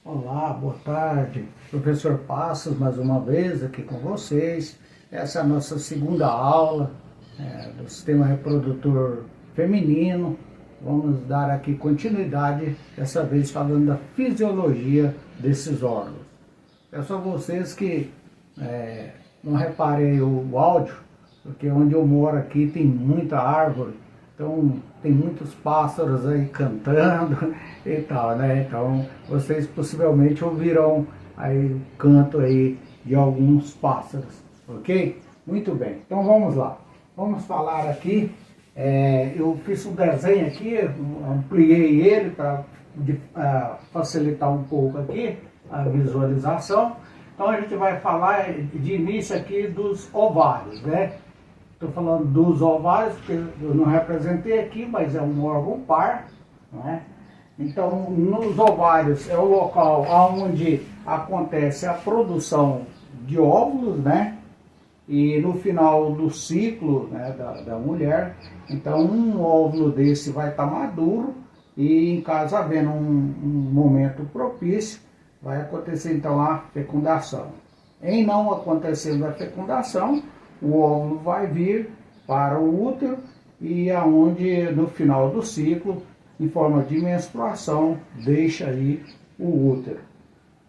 Olá, boa tarde. Professor Passos, mais uma vez aqui com vocês. Essa é a nossa segunda aula do sistema reprodutor feminino. Vamos dar aqui continuidade, dessa vez falando da fisiologia desses órgãos. Peço a vocês que não reparem o áudio, porque onde eu moro aqui tem muita árvore. Então, tem muitos pássaros aí cantando e tal, né? Então, vocês possivelmente ouvirão aí o canto aí de alguns pássaros, ok? Muito bem, então vamos lá. Vamos falar aqui, eu fiz um desenho aqui, ampliei ele para facilitar um pouco aqui a visualização. Então, a gente vai falar de início aqui dos ovários, né? Estou falando dos ovários, porque eu não representei aqui, mas é um órgão par, né? Então, nos ovários é o local onde acontece a produção de óvulos, né? E no final do ciclo, né, da mulher, então um óvulo desse vai estar maduro e, em caso havendo um momento propício, vai acontecer então a fecundação. Em não acontecendo a fecundação, o óvulo vai vir para o útero e aonde no final do ciclo, em forma de menstruação, deixa aí o útero.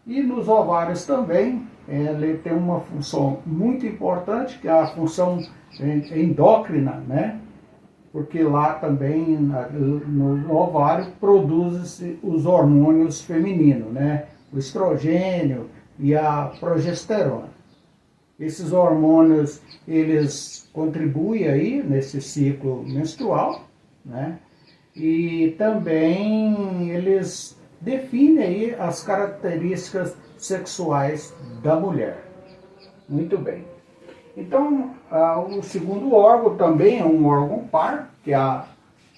E nos ovários também, ele tem uma função muito importante, que é a função endócrina, né? Porque lá também, no ovário, produzem-se os hormônios femininos, né? O estrogênio e a progesterona. Esses hormônios, eles contribuem aí nesse ciclo menstrual, né? E também eles definem aí as características sexuais da mulher. Muito bem. Então, o segundo órgão também é um órgão par, que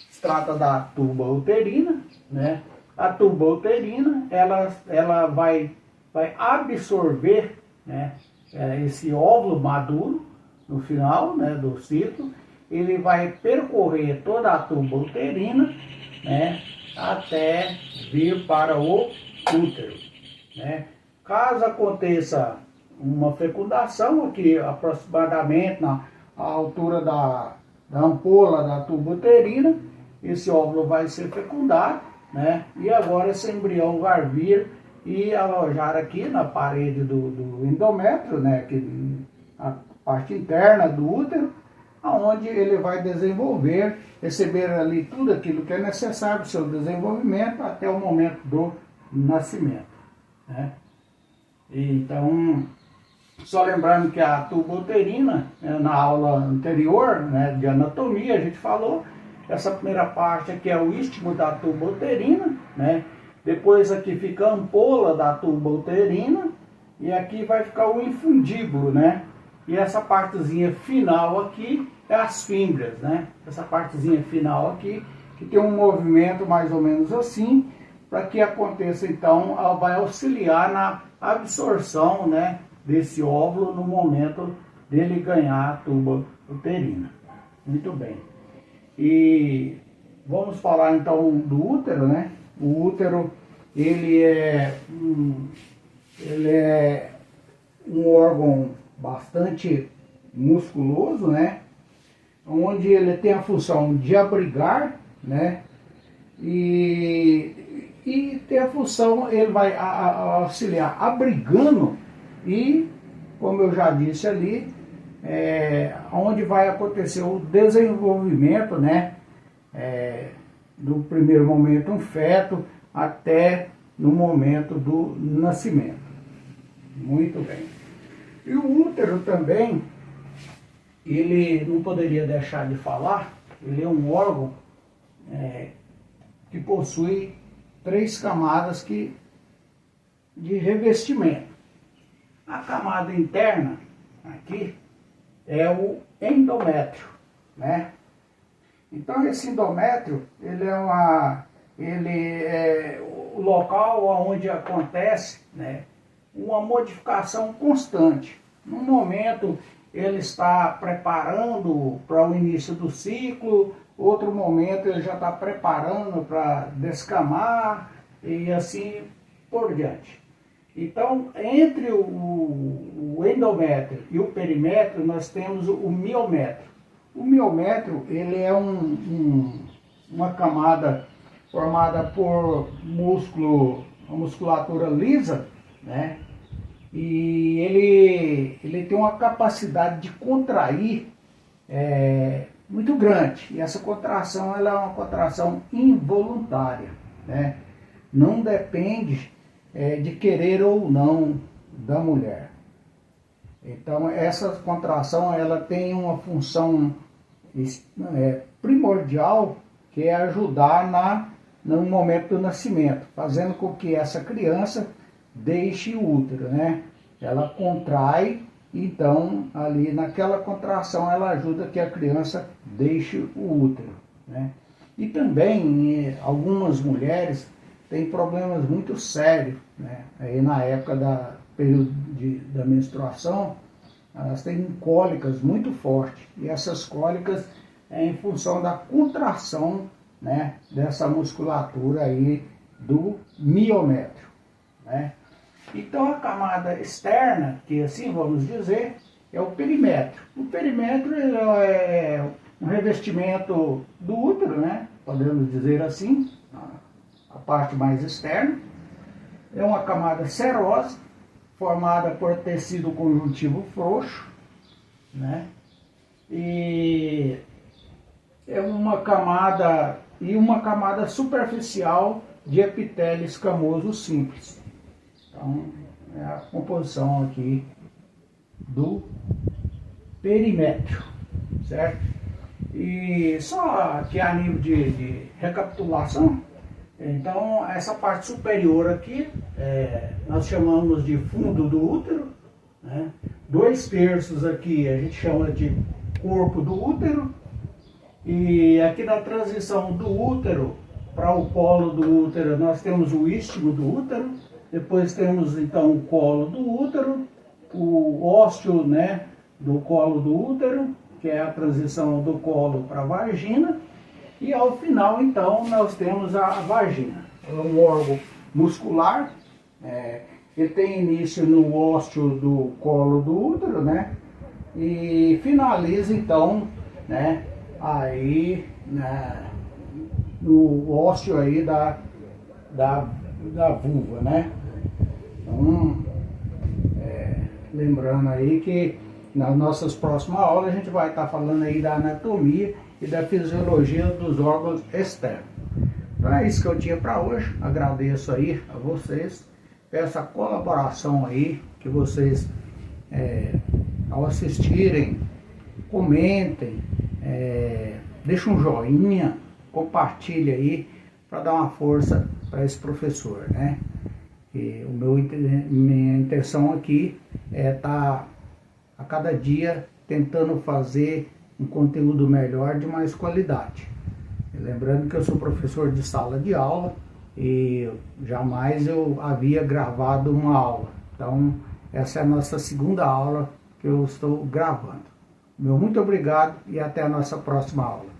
se trata da tuba uterina, né? A tuba uterina, ela vai absorver, né, esse óvulo maduro no final, né, do ciclo. Ele vai percorrer toda a tuba uterina, né, até vir para o útero, né. Caso aconteça uma fecundação aqui aproximadamente na altura da ampola da tuba uterina, esse óvulo vai ser fecundado, né, e agora esse embrião vai vir e alojar aqui na parede do endométrio, né, a parte interna do útero, onde ele vai desenvolver, receber ali tudo aquilo que é necessário para o seu desenvolvimento até o momento do nascimento, né? Então, só lembrando que a tuba uterina, na aula anterior, né, de anatomia, a gente falou, essa primeira parte aqui é o istmo da tuba uterina, né? Depois aqui fica a ampola da tuba uterina e aqui vai ficar o infundíbulo, né? E essa partezinha final aqui é as fímbrias, né? Essa partezinha final aqui, que tem um movimento mais ou menos assim, para que aconteça então, ela vai auxiliar na absorção, né, desse óvulo no momento dele ganhar a tuba uterina. Muito bem. E vamos falar então do útero, né? O útero, ele é um órgão bastante musculoso, né? Onde ele tem a função de abrigar, né? E tem a função, ele vai auxiliar abrigando e, como eu já disse ali, onde vai acontecer o desenvolvimento, né? Do primeiro momento um feto até no momento do nascimento. Muito bem. E o útero também, ele não poderia deixar de falar, ele é um órgão que possui 3 camadas de revestimento. A camada interna, aqui, é o endométrio, né? Então esse endométrio, ele é o local onde acontece, né, uma modificação constante. No momento ele está preparando para o início do ciclo, outro momento ele já está preparando para descamar, e assim por diante. Então, entre o endométrio e o perimétrio, nós temos o miométrio. O miométrio, ele é uma camada formada por uma musculatura lisa, né? E ele tem uma capacidade de contrair muito grande. E essa contração, ela é uma contração involuntária, né? Não depende de querer ou não da mulher. Então, essa contração, ela tem uma função primordial, que é ajudar no momento do nascimento, fazendo com que essa criança deixe o útero, né? Ela contrai, então ali naquela contração ela ajuda que a criança deixe o útero, né? E também algumas mulheres têm problemas muito sérios, né? Aí na época período da menstruação, elas têm cólicas muito fortes, e essas cólicas é em função da contração, né, dessa musculatura aí do miométrio, né? Então a camada externa, que assim vamos dizer, é o perimétrio. O perimétrio é um revestimento do útero, né? Podemos dizer assim, a parte mais externa. É uma camada serosa, formada por tecido conjuntivo frouxo, né? E é uma camada superficial de epitélio escamoso simples. Então, é a composição aqui do perimétrio, certo? E só aqui a nível de recapitulação, então essa parte superior aqui, nós chamamos de fundo do útero, né? 2/3 aqui a gente chama de corpo do útero, e aqui na transição do útero para o colo do útero, nós temos o istmo do útero, depois temos então o colo do útero, o ósseo, né, do colo do útero, que é a transição do colo para a vagina, e ao final então nós temos a vagina. É um órgão muscular, ele tem início no ósseo do colo do útero, né, e finaliza então, né, aí no ósseo aí da vulva, né? Então, lembrando aí que nas nossas próximas aulas a gente vai estar falando aí da anatomia e da fisiologia dos órgãos externos. Então é isso que eu tinha para hoje. Agradeço aí a vocês, peço a colaboração aí, que vocês ao assistirem, comentem, deixem um joinha, compartilhe aí para dar uma força para esse professor, né? E minha intenção aqui é estar a cada dia tentando fazer um conteúdo melhor, de mais qualidade. E lembrando que eu sou professor de sala de aula e jamais eu havia gravado uma aula. Então essa é a nossa segunda aula que eu estou gravando. Meu muito obrigado e até a nossa próxima aula.